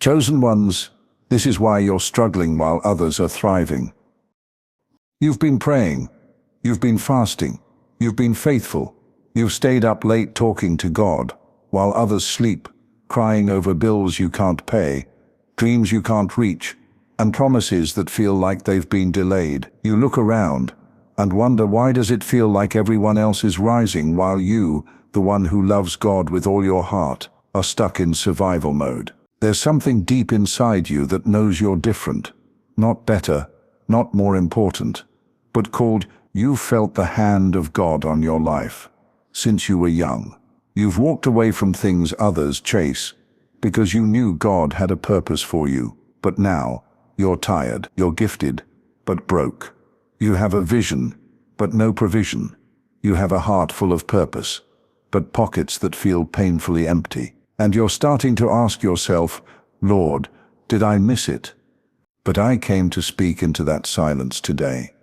Chosen ones, this is why you're struggling while others are thriving. You've been praying, you've been fasting, you've been faithful, you've stayed up late talking to God, while others sleep, crying over bills you can't pay, dreams you can't reach, and promises that feel like they've been delayed. You look around and wonder, why does it feel like everyone else is rising while you, the one who loves God with all your heart, are stuck in survival mode? There's something deep inside you that knows you're different, not better, not more important, but called, you've felt the hand of God on your life. Since you were young, you've walked away from things others chase because you knew God had a purpose for you. But now, you're tired, you're gifted, but broke. You have a vision, but no provision. You have a heart full of purpose, but pockets that feel painfully empty. And you're starting to ask yourself, Lord, did I miss it? But I came to speak into that silence today.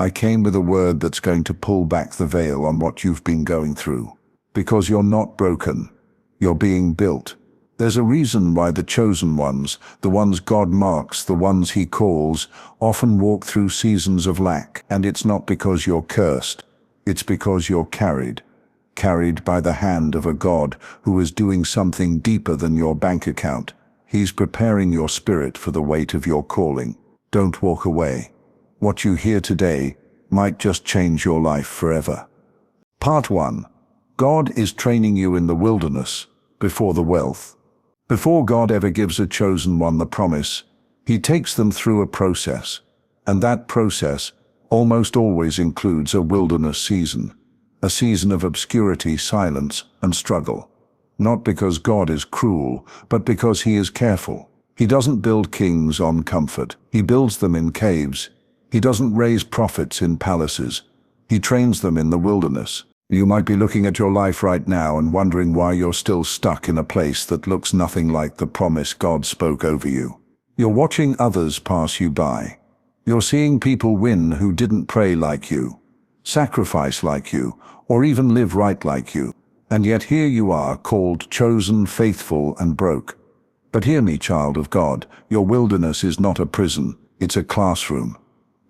I came with a word that's going to pull back the veil on what you've been going through. Because you're not broken, you're being built. There's a reason why the chosen ones, the ones God marks, the ones He calls, often walk through seasons of lack. And it's not because you're cursed, it's because you're carried by the hand of a God who is doing something deeper than your bank account. He's preparing your spirit for the weight of your calling. Don't walk away. What you hear today might just change your life forever. Part 1. God is training you in the wilderness before the wealth. Before God ever gives a chosen one the promise, He takes them through a process, and that process almost always includes a wilderness season. A season of obscurity, silence, and struggle. Not because God is cruel, but because He is careful. He doesn't build kings on comfort. He builds them in caves. He doesn't raise prophets in palaces. He trains them in the wilderness. You might be looking at your life right now and wondering why you're still stuck in a place that looks nothing like the promise God spoke over you. You're watching others pass you by. You're seeing people win who didn't pray like you, sacrifice like you, or even live right like you. And yet here you are, called, chosen, faithful, and broke. But hear me, child of God, your wilderness is not a prison, it's a classroom.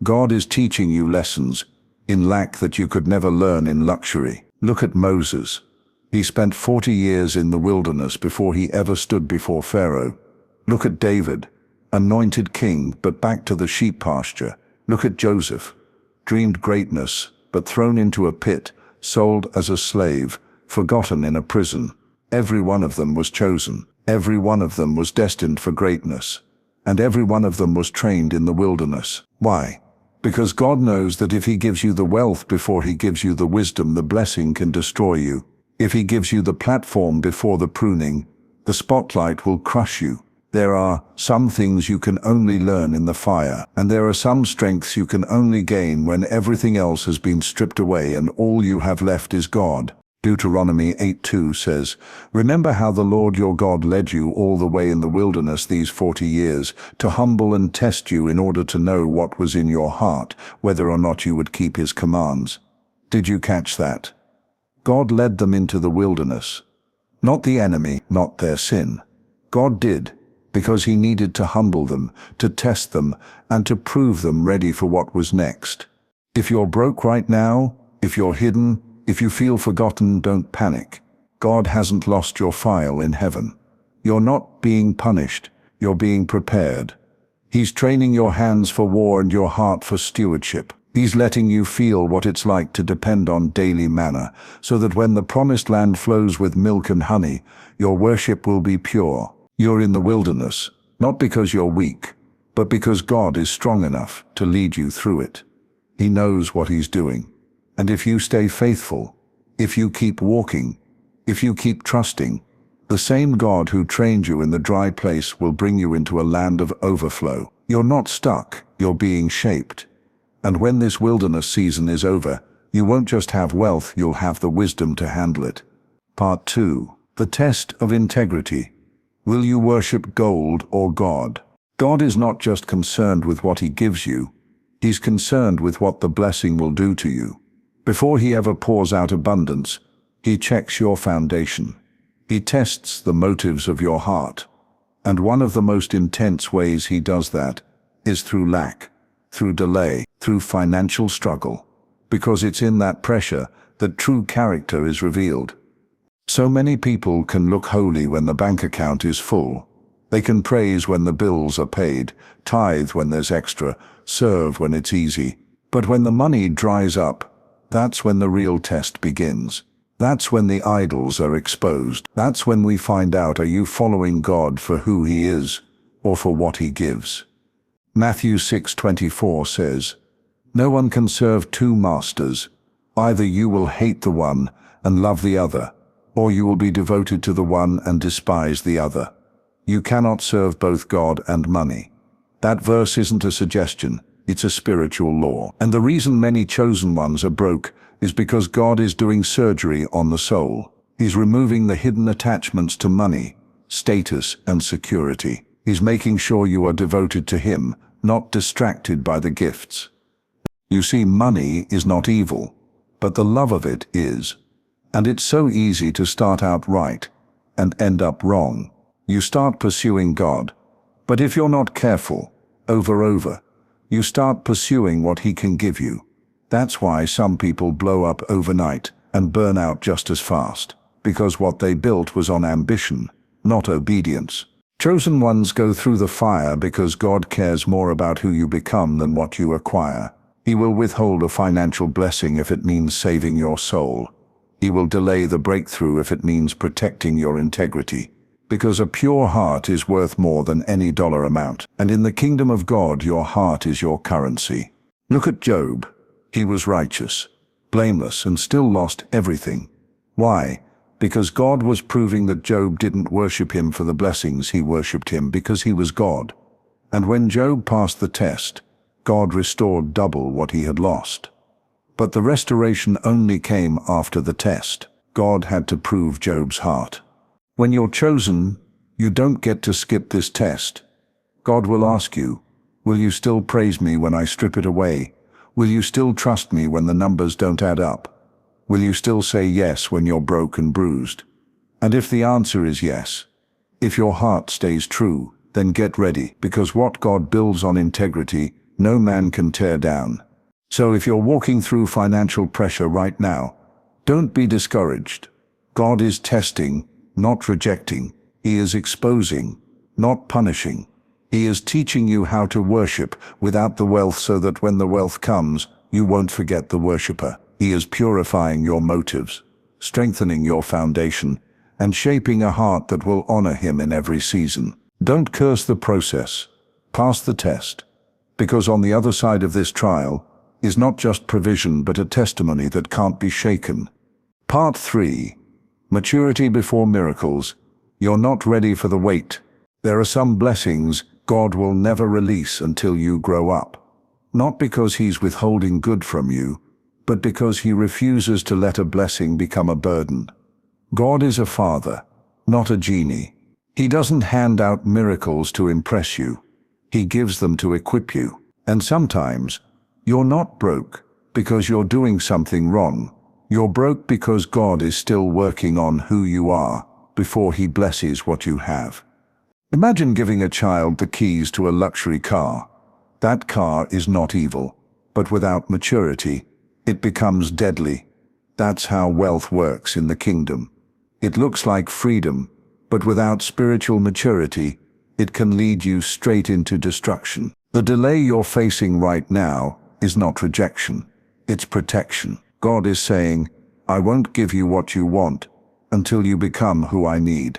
God is teaching you lessons in lack that you could never learn in luxury. Look at Moses. He spent 40 years in the wilderness before he ever stood before Pharaoh. Look at David, anointed king, but back to the sheep pasture. Look at Joseph, dreamed greatness, but thrown into a pit, sold as a slave, forgotten in a prison. Every one of them was chosen. Every one of them was destined for greatness. And every one of them was trained in the wilderness. Why? Because God knows that if He gives you the wealth before He gives you the wisdom, the blessing can destroy you. If He gives you the platform before the pruning, the spotlight will crush you. There are some things you can only learn in the fire, and there are some strengths you can only gain when everything else has been stripped away and all you have left is God. Deuteronomy 8:2 says, "Remember how the Lord your God led you all the way in the wilderness these 40 years, to humble and test you in order to know what was in your heart, whether or not you would keep His commands." Did you catch that? God led them into the wilderness. Not the enemy, not their sin. God did, because He needed to humble them, to test them, and to prove them ready for what was next. If you're broke right now, if you're hidden, if you feel forgotten, don't panic. God hasn't lost your file in heaven. You're not being punished, you're being prepared. He's training your hands for war and your heart for stewardship. He's letting you feel what it's like to depend on daily manna, so that when the promised land flows with milk and honey, your worship will be pure. You're in the wilderness, not because you're weak, but because God is strong enough to lead you through it. He knows what He's doing. And if you stay faithful, if you keep walking, if you keep trusting, the same God who trained you in the dry place will bring you into a land of overflow. You're not stuck, you're being shaped. And when this wilderness season is over, you won't just have wealth, you'll have the wisdom to handle it. Part 2. The test of integrity. Will you worship gold or God? God is not just concerned with what He gives you, He's concerned with what the blessing will do to you. Before He ever pours out abundance, He checks your foundation. He tests the motives of your heart. And one of the most intense ways he does that is through lack, through delay, through financial struggle. Because it's in that pressure that true character is revealed. So many people can look holy when the bank account is full. They can praise when the bills are paid, tithe when there's extra, serve when it's easy. But when the money dries up, that's when the real test begins. That's when the idols are exposed. That's when we find out, are you following God for who He is or for what He gives? Matthew 6:24 says, "No one can serve two masters. Either you will hate the one and love the other, or you will be devoted to the one and despise the other. You cannot serve both God and money." That verse isn't a suggestion, it's a spiritual law. And the reason many chosen ones are broke is because God is doing surgery on the soul. He's removing the hidden attachments to money, status, and security. He's making sure you are devoted to Him, not distracted by the gifts. You see, money is not evil, but the love of it is. And it's so easy to start out right and end up wrong. You start pursuing God, but if you're not careful, over, you start pursuing what He can give you. That's why some people blow up overnight and burn out just as fast, because what they built was on ambition, not obedience. Chosen ones go through the fire because God cares more about who you become than what you acquire. He will withhold a financial blessing if it means saving your soul. He will delay the breakthrough if it means protecting your integrity. Because a pure heart is worth more than any dollar amount. And in the kingdom of God, your heart is your currency. Look at Job. He was righteous, blameless, and still lost everything. Why? Because God was proving that Job didn't worship Him for the blessings, he worshipped Him because he was God. And when Job passed the test, God restored double what he had lost. But the restoration only came after the test. God had to prove Job's heart. When you're chosen, you don't get to skip this test. God will ask you, will you still praise me when I strip it away? Will you still trust me when the numbers don't add up? Will you still say yes when you're broke and bruised? And if the answer is yes, if your heart stays true, then get ready, because what God builds on integrity, no man can tear down. So if you're walking through financial pressure right now, don't be discouraged. God is testing, not rejecting. He is exposing, not punishing. He is teaching you how to worship without the wealth so that when the wealth comes, you won't forget the worshiper. He is purifying your motives, strengthening your foundation, and shaping a heart that will honor Him in every season. Don't curse the process. Pass the test. Because on the other side of this trial is not just provision but a testimony that can't be shaken. Part 3. Maturity before miracles. You're not ready for the wait. There are some blessings God will never release until you grow up. Not because He's withholding good from you, but because He refuses to let a blessing become a burden. God is a father, not a genie. He doesn't hand out miracles to impress you. He gives them to equip you. And sometimes, you're not broke because you're doing something wrong. You're broke because God is still working on who you are before He blesses what you have. Imagine giving a child the keys to a luxury car. That car is not evil, but without maturity, it becomes deadly. That's how wealth works in the kingdom. It looks like freedom, but without spiritual maturity, it can lead you straight into destruction. The delay you're facing right now is not rejection, it's protection. God is saying, I won't give you what you want until you become who I need.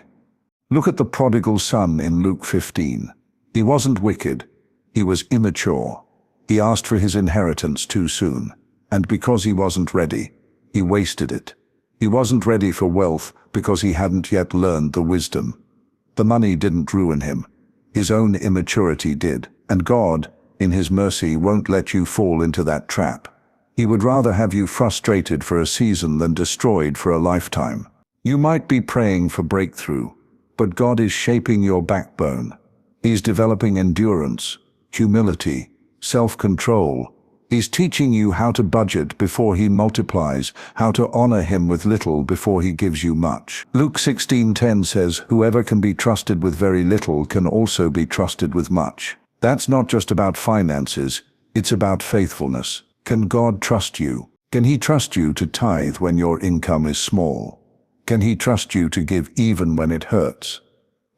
Look at the prodigal son in Luke 15. He wasn't wicked, he was immature. He asked for his inheritance too soon, and because he wasn't ready, he wasted it. He wasn't ready for wealth because he hadn't yet learned the wisdom. The money didn't ruin him. His own immaturity did. And God, in His mercy, won't let you fall into that trap. He would rather have you frustrated for a season than destroyed for a lifetime. You might be praying for breakthrough, but God is shaping your backbone. He's developing endurance, humility, self-control, He's teaching you how to budget before he multiplies, how to honor him with little before he gives you much. Luke 16:10 says, "Whoever can be trusted with very little can also be trusted with much." That's not just about finances, it's about faithfulness. Can God trust you? Can he trust you to tithe when your income is small? Can he trust you to give even when it hurts?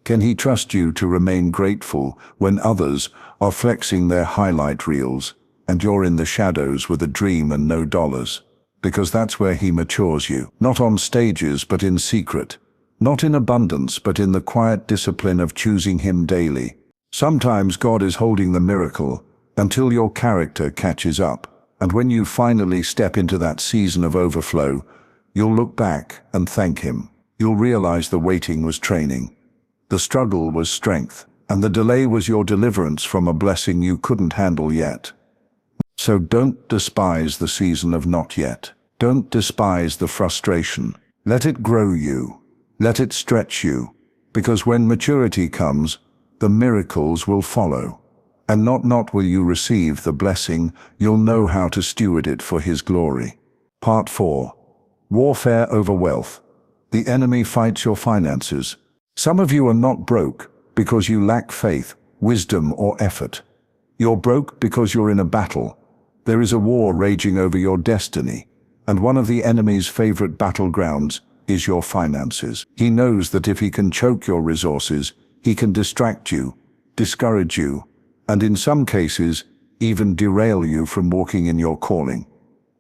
Can he trust you to remain grateful when others are flexing their highlight reels and you're in the shadows with a dream and no dollars? Because that's where he matures you. Not on stages, but in secret. Not in abundance, but in the quiet discipline of choosing him daily. Sometimes God is holding the miracle until your character catches up. And when you finally step into that season of overflow, you'll look back and thank him. You'll realize the waiting was training. The struggle was strength. And the delay was your deliverance from a blessing you couldn't handle yet. So don't despise the season of not yet. Don't despise the frustration. Let it grow you. Let it stretch you. Because when maturity comes, the miracles will follow. And not will you receive the blessing, you'll know how to steward it for his glory. Part 4. Warfare over wealth. The enemy fights your finances. Some of you are not broke because you lack faith, wisdom, or effort. You're broke because you're in a battle. There is a war raging over your destiny, and one of the enemy's favorite battlegrounds is your finances. He knows that if he can choke your resources, he can distract you, discourage you, and in some cases, even derail you from walking in your calling.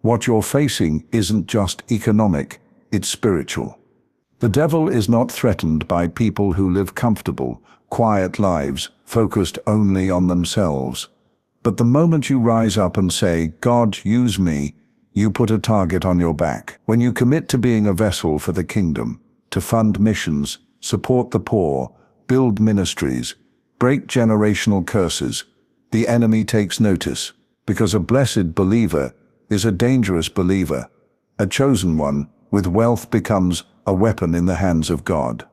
What you're facing isn't just economic, it's spiritual. The devil is not threatened by people who live comfortable, quiet lives, focused only on themselves. But the moment you rise up and say, "God, use me," you put a target on your back. When you commit to being a vessel for the kingdom, to fund missions, support the poor, build ministries, break generational curses, the enemy takes notice, because a blessed believer is a dangerous believer. A chosen one with wealth becomes a weapon in the hands of God.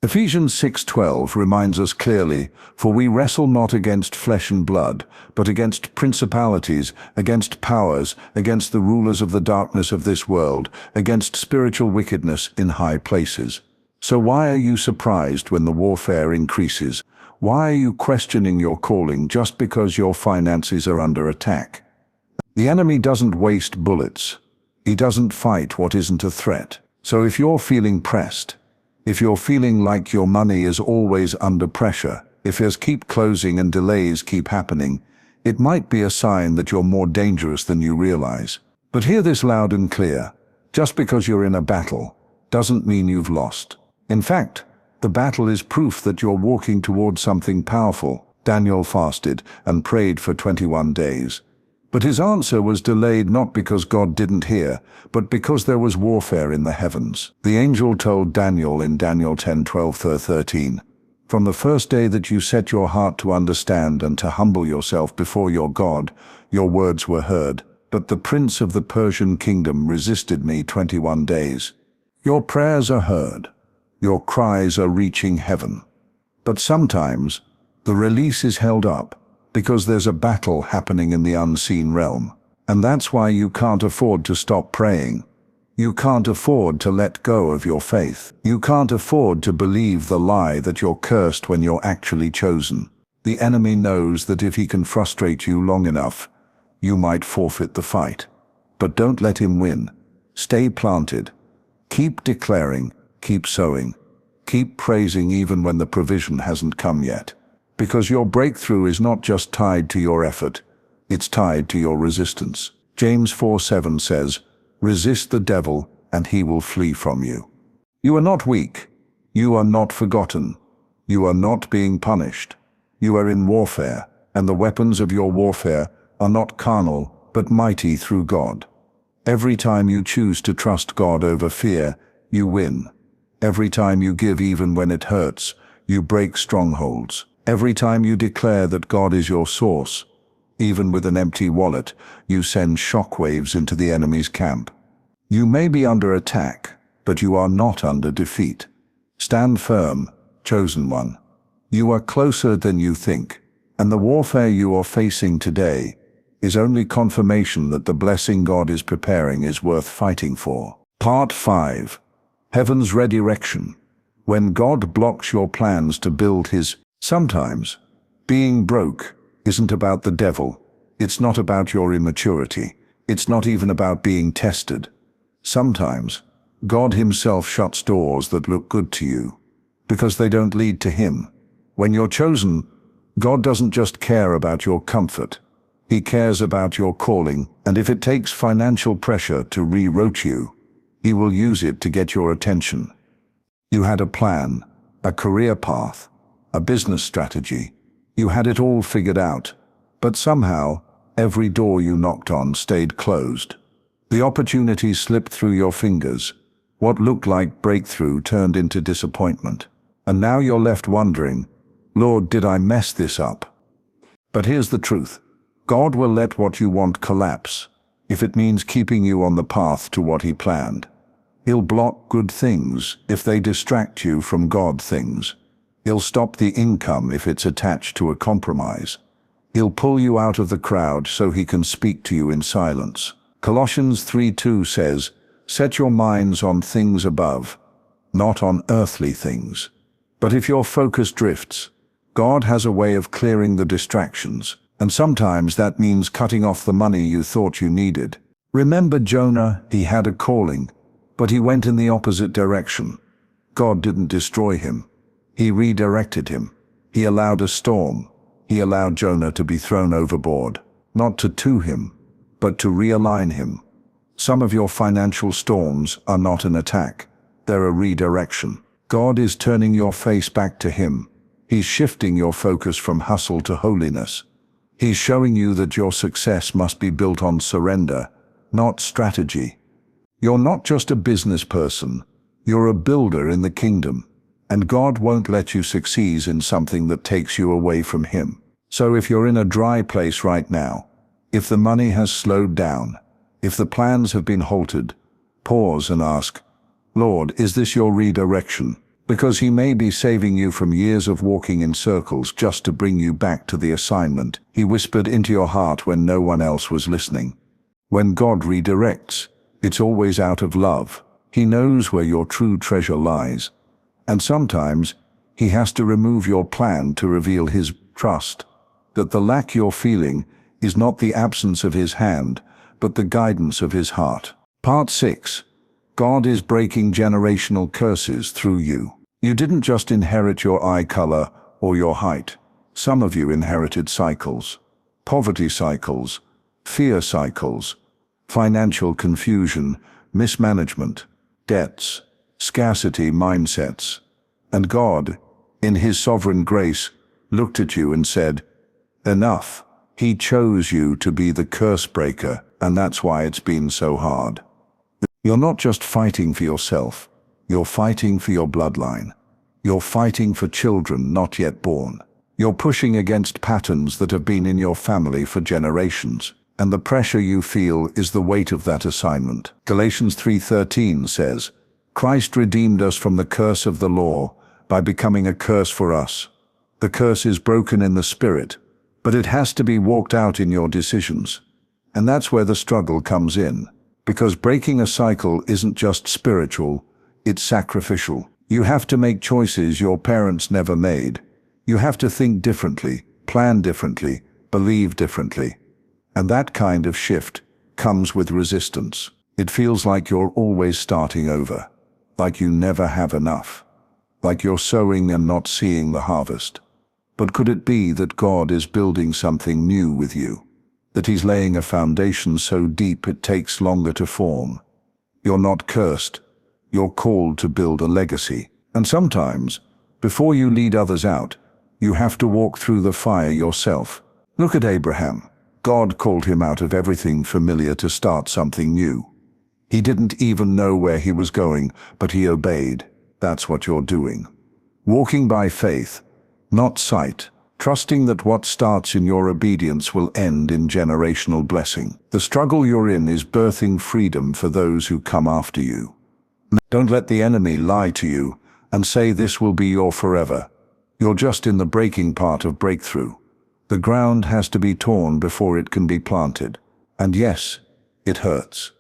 Ephesians 6:12 reminds us clearly, "For we wrestle not against flesh and blood, but against principalities, against powers, against the rulers of the darkness of this world, against spiritual wickedness in high places." So why are you surprised when the warfare increases? Why are you questioning your calling just because your finances are under attack? The enemy doesn't waste bullets. He doesn't fight what isn't a threat. So if you're feeling pressed, if you're feeling like your money is always under pressure, if there's keep closing and delays keep happening, it might be a sign that you're more dangerous than you realize. But hear this loud and clear. Just because you're in a battle doesn't mean you've lost. In fact, the battle is proof that you're walking towards something powerful. Daniel fasted and prayed for 21 days. But his answer was delayed not because God didn't hear, but because there was warfare in the heavens. The angel told Daniel in Daniel 10:12-13, "From the first day that you set your heart to understand and to humble yourself before your God, your words were heard. But the prince of the Persian kingdom resisted me 21 days. Your prayers are heard. Your cries are reaching heaven. But sometimes the release is held up because there's a battle happening in the unseen realm. And that's why you can't afford to stop praying. You can't afford to let go of your faith. You can't afford to believe the lie that you're cursed when you're actually chosen. The enemy knows that if he can frustrate you long enough, you might forfeit the fight. But don't let him win. Stay planted. Keep declaring, keep sowing, keep praising even when the provision hasn't come yet. Because your breakthrough is not just tied to your effort, it's tied to your resistance. James 4:7 says, "Resist the devil and he will flee from you." You are not weak. You are not forgotten. You are not being punished. You are in warfare, and the weapons of your warfare are not carnal, but mighty through God. Every time you choose to trust God over fear, you win. Every time you give even when it hurts, you break strongholds. Every time you declare that God is your source, even with an empty wallet, you send shockwaves into the enemy's camp. You may be under attack, but you are not under defeat. Stand firm, chosen one. You are closer than you think, and the warfare you are facing today is only confirmation that the blessing God is preparing is worth fighting for. Part 5. Heaven's Redirection. When God blocks your plans to build His. Sometimes, being broke isn't about the devil. It's not about your immaturity. It's not even about being tested. Sometimes, God Himself shuts doors that look good to you, because they don't lead to Him. When you're chosen, God doesn't just care about your comfort. He cares about your calling, and if it takes financial pressure to reroute you, He will use it to get your attention. You had a plan, a career path, a business strategy. You had it all figured out, but somehow, every door you knocked on stayed closed. The opportunities slipped through your fingers. What looked like breakthrough turned into disappointment. And now you're left wondering, Lord, did I mess this up? But here's the truth. God will let what you want collapse, if it means keeping you on the path to what He planned. He'll block good things if they distract you from God things. He'll stop the income if it's attached to a compromise. He'll pull you out of the crowd so He can speak to you in silence. Colossians 3:2 says, "Set your minds on things above, not on earthly things." But if your focus drifts, God has a way of clearing the distractions, and sometimes that means cutting off the money you thought you needed. Remember Jonah? He had a calling, but he went in the opposite direction. God didn't destroy him. He redirected him. He allowed a storm. He allowed Jonah to be thrown overboard, not to him, but to realign him. Some of your financial storms are not an attack. They're a redirection. God is turning your face back to Him. He's shifting your focus from hustle to holiness. He's showing you that your success must be built on surrender, not strategy. You're not just a business person. You're a builder in the kingdom. And God won't let you succeed in something that takes you away from Him. So if you're in a dry place right now, if the money has slowed down, if the plans have been halted, pause and ask, Lord, is this your redirection? Because He may be saving you from years of walking in circles just to bring you back to the assignment He whispered into your heart when no one else was listening. When God redirects, it's always out of love. He knows where your true treasure lies. And sometimes, He has to remove your plan to reveal His trust, that the lack you're feeling is not the absence of His hand, but the guidance of His heart. Part 6. God is breaking generational curses through you. You didn't just inherit your eye color or your height. Some of you inherited cycles. Poverty cycles, fear cycles, financial confusion, mismanagement, debts, scarcity mindsets. And God, in His sovereign grace, looked at you and said, enough. He chose you to be the curse breaker, and that's why it's been so hard. You're not just fighting for yourself, you're fighting for your bloodline. You're fighting for children not yet born. You're pushing against patterns that have been in your family for generations, and the pressure you feel is the weight of that assignment. Galatians 3:13 says, Christ redeemed us from the curse of the law by becoming a curse for us. The curse is broken in the spirit, but it has to be walked out in your decisions. And that's where the struggle comes in. Because breaking a cycle isn't just spiritual, it's sacrificial. You have to make choices your parents never made. You have to think differently, plan differently, believe differently. And that kind of shift comes with resistance. It feels like you're always starting over, like you never have enough, like you're sowing and not seeing the harvest. But could it be that God is building something new with you? That He's laying a foundation so deep it takes longer to form? You're not cursed. You're called to build a legacy. And sometimes, before you lead others out, you have to walk through the fire yourself. Look at Abraham. God called him out of everything familiar to start something new. He didn't even know where he was going, but he obeyed. That's what you're doing. Walking by faith, not sight. Trusting that what starts in your obedience will end in generational blessing. The struggle you're in is birthing freedom for those who come after you. Don't let the enemy lie to you and say this will be your forever. You're just in the breaking part of breakthrough. The ground has to be torn before it can be planted. And yes, it hurts.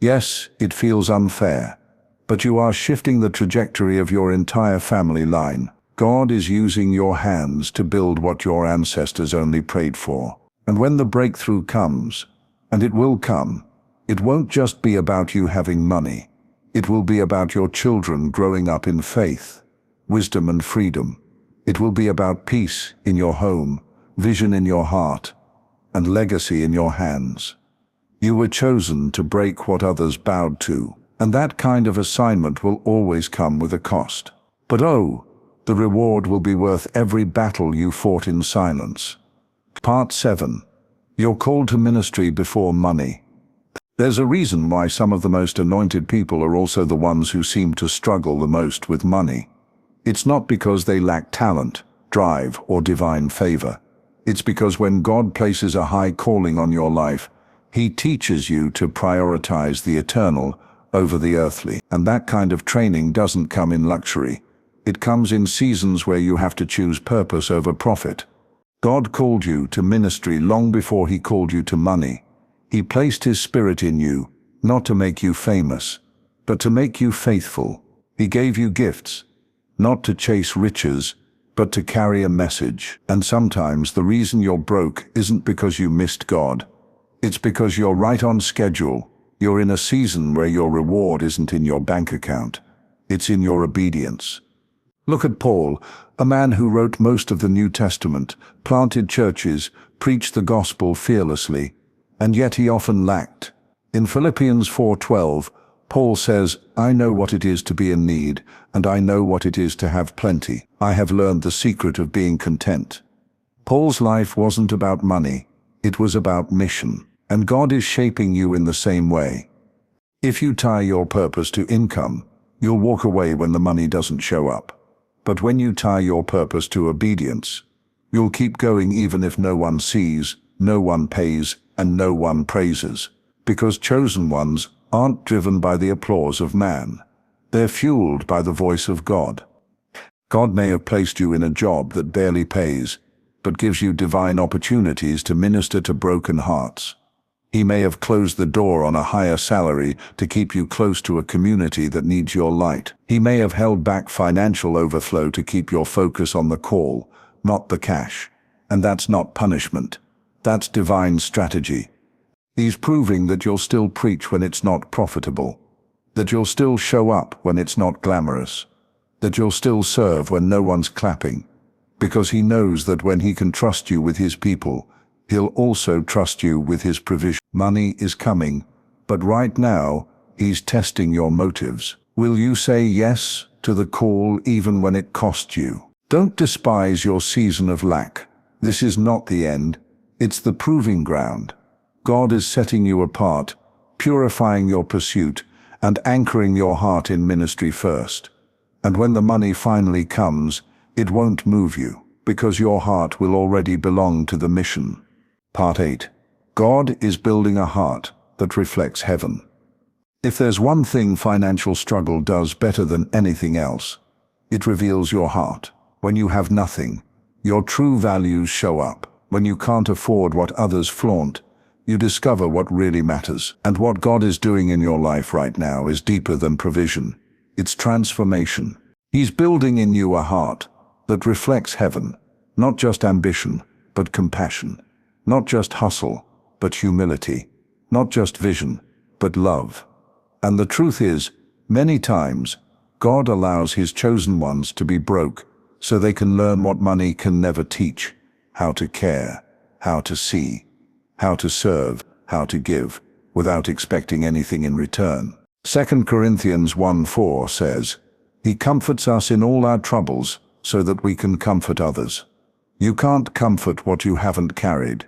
Yes, it feels unfair. But you are shifting the trajectory of your entire family line. God is using your hands to build what your ancestors only prayed for. And when the breakthrough comes, and it will come, it won't just be about you having money. It will be about your children growing up in faith, wisdom and freedom. It will be about peace in your home, vision in your heart, and legacy in your hands. You were chosen to break what others bowed to, and that kind of assignment will always come with a cost. But oh, the reward will be worth every battle you fought in silence. Part 7. You're called to ministry before money. There's a reason why some of the most anointed people are also the ones who seem to struggle the most with money. It's not because they lack talent, drive, or divine favor. It's because when God places a high calling on your life, He teaches you to prioritize the eternal over the earthly. And that kind of training doesn't come in luxury. It comes in seasons where you have to choose purpose over profit. God called you to ministry long before He called you to money. He placed His Spirit in you, not to make you famous, but to make you faithful. He gave you gifts, not to chase riches, but to carry a message. And sometimes the reason you're broke isn't because you missed God. It's because you're right on schedule. You're in a season where your reward isn't in your bank account. It's in your obedience. Look at Paul, a man who wrote most of the New Testament, planted churches, preached the gospel fearlessly, and yet he often lacked. In Philippians 4:12, Paul says, "I know what it is to be in need, and I know what it is to have plenty. I have learned the secret of being content." Paul's life wasn't about money, it was about mission. And God is shaping you in the same way. If you tie your purpose to income, you'll walk away when the money doesn't show up. But when you tie your purpose to obedience, you'll keep going even if no one sees, no one pays, and no one praises. Because chosen ones aren't driven by the applause of man. They're fueled by the voice of God. God may have placed you in a job that barely pays, but gives you divine opportunities to minister to broken hearts. He may have closed the door on a higher salary to keep you close to a community that needs your light. He may have held back financial overflow to keep your focus on the call, not the cash. And that's not punishment. That's divine strategy. He's proving that you'll still preach when it's not profitable, that you'll still show up when it's not glamorous, that you'll still serve when no one's clapping, because He knows that when He can trust you with His people, He'll also trust you with His provision. Money is coming, but right now, He's testing your motives. Will you say yes to the call even when it costs you? Don't despise your season of lack. This is not the end. It's the proving ground. God is setting you apart, purifying your pursuit, and anchoring your heart in ministry first. And when the money finally comes, it won't move you, because your heart will already belong to the mission. Part 8. God is building a heart that reflects heaven. If there's one thing financial struggle does better than anything else, it reveals your heart. When you have nothing, your true values show up. When you can't afford what others flaunt, you discover what really matters. And what God is doing in your life right now is deeper than provision. It's transformation. He's building in you a heart that reflects heaven, not just ambition, but compassion. Not just hustle, but humility. Not just vision, but love. And the truth is, many times, God allows His chosen ones to be broke so they can learn what money can never teach: how to care, how to see, how to serve, how to give, without expecting anything in return. 2 Corinthians 1:4 says, "He comforts us in all our troubles so that we can comfort others." You can't comfort what you haven't carried.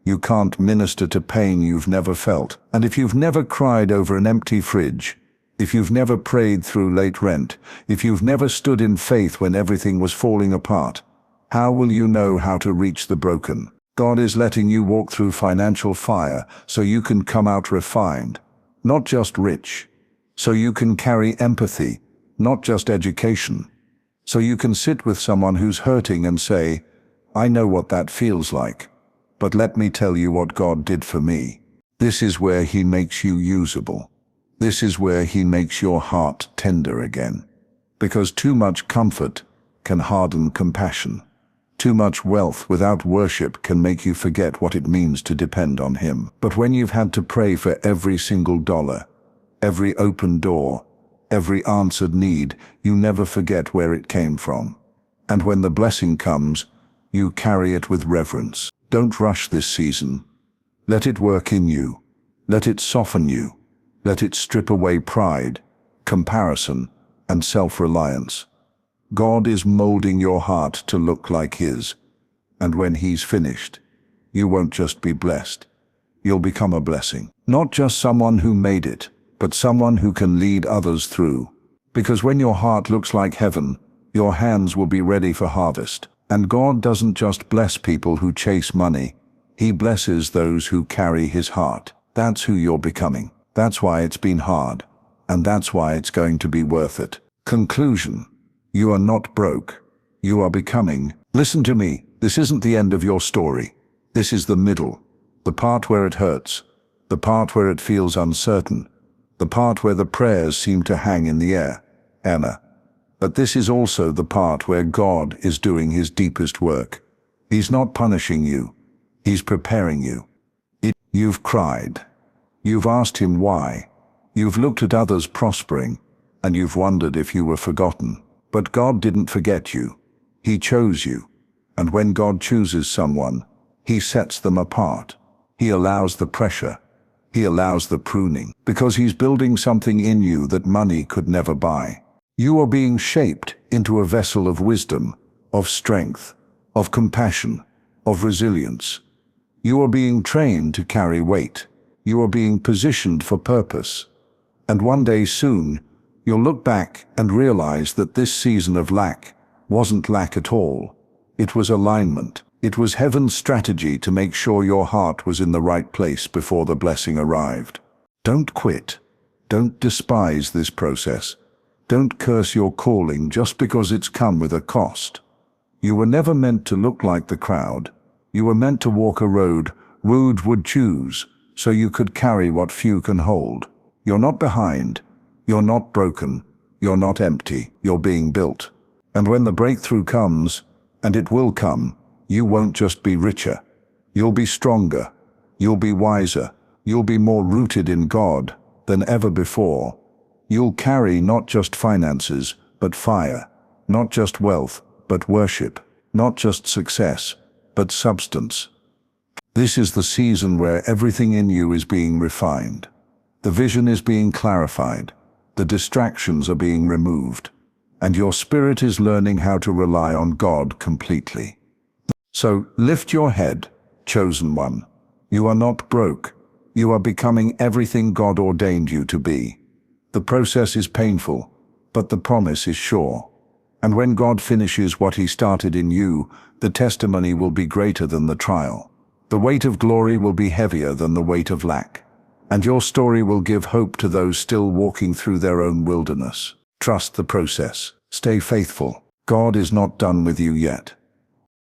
You can't minister to pain you've never felt. And if you've never cried over an empty fridge, if you've never prayed through late rent, if you've never stood in faith when everything was falling apart, how will you know how to reach the broken? God is letting you walk through financial fire so you can come out refined, not just rich. So you can carry empathy, not just education. So you can sit with someone who's hurting and say, I know what that feels like. But let me tell you what God did for me. This is where He makes you usable. This is where He makes your heart tender again. Because too much comfort can harden compassion. Too much wealth without worship can make you forget what it means to depend on Him. But when you've had to pray for every single dollar, every open door, every answered need, you never forget where it came from. And when the blessing comes, you carry it with reverence. Don't rush this season. Let it work in you. Let it soften you. Let it strip away pride, comparison, and self-reliance. God is molding your heart to look like His. And when He's finished, you won't just be blessed. You'll become a blessing. Not just someone who made it, but someone who can lead others through. Because when your heart looks like heaven, your hands will be ready for harvest. And God doesn't just bless people who chase money. He blesses those who carry His heart. That's who you're becoming. That's why it's been hard. And that's why it's going to be worth it. Conclusion. You are not broke. You are becoming. Listen to me. This isn't the end of your story. This is the middle. The part where it hurts. The part where it feels uncertain. The part where the prayers seem to hang in the air. Anna. But this is also the part where God is doing His deepest work. He's not punishing you. He's preparing you. You've cried. You've asked Him why. You've looked at others prospering, and you've wondered if you were forgotten. But God didn't forget you. He chose you. And when God chooses someone, He sets them apart. He allows the pressure. He allows the pruning, because He's building something in you that money could never buy. You are being shaped into a vessel of wisdom, of strength, of compassion, of resilience. You are being trained to carry weight. You are being positioned for purpose. And one day soon, you'll look back and realize that this season of lack wasn't lack at all. It was alignment. It was heaven's strategy to make sure your heart was in the right place before the blessing arrived. Don't quit. Don't despise this process. Don't curse your calling just because it's come with a cost. You were never meant to look like the crowd. You were meant to walk a road rude would choose, so you could carry what few can hold. You're not behind. You're not broken. You're not empty. You're being built. And when the breakthrough comes, and it will come, you won't just be richer. You'll be stronger. You'll be wiser. You'll be more rooted in God than ever before. You'll carry not just finances, but fire. Not just wealth, but worship. Not just success, but substance. This is the season where everything in you is being refined. The vision is being clarified. The distractions are being removed. And your spirit is learning how to rely on God completely. So lift your head, chosen one. You are not broke. You are becoming everything God ordained you to be. The process is painful, but the promise is sure. And when God finishes what He started in you, the testimony will be greater than the trial. The weight of glory will be heavier than the weight of lack. And your story will give hope to those still walking through their own wilderness. Trust the process. Stay faithful. God is not done with you yet.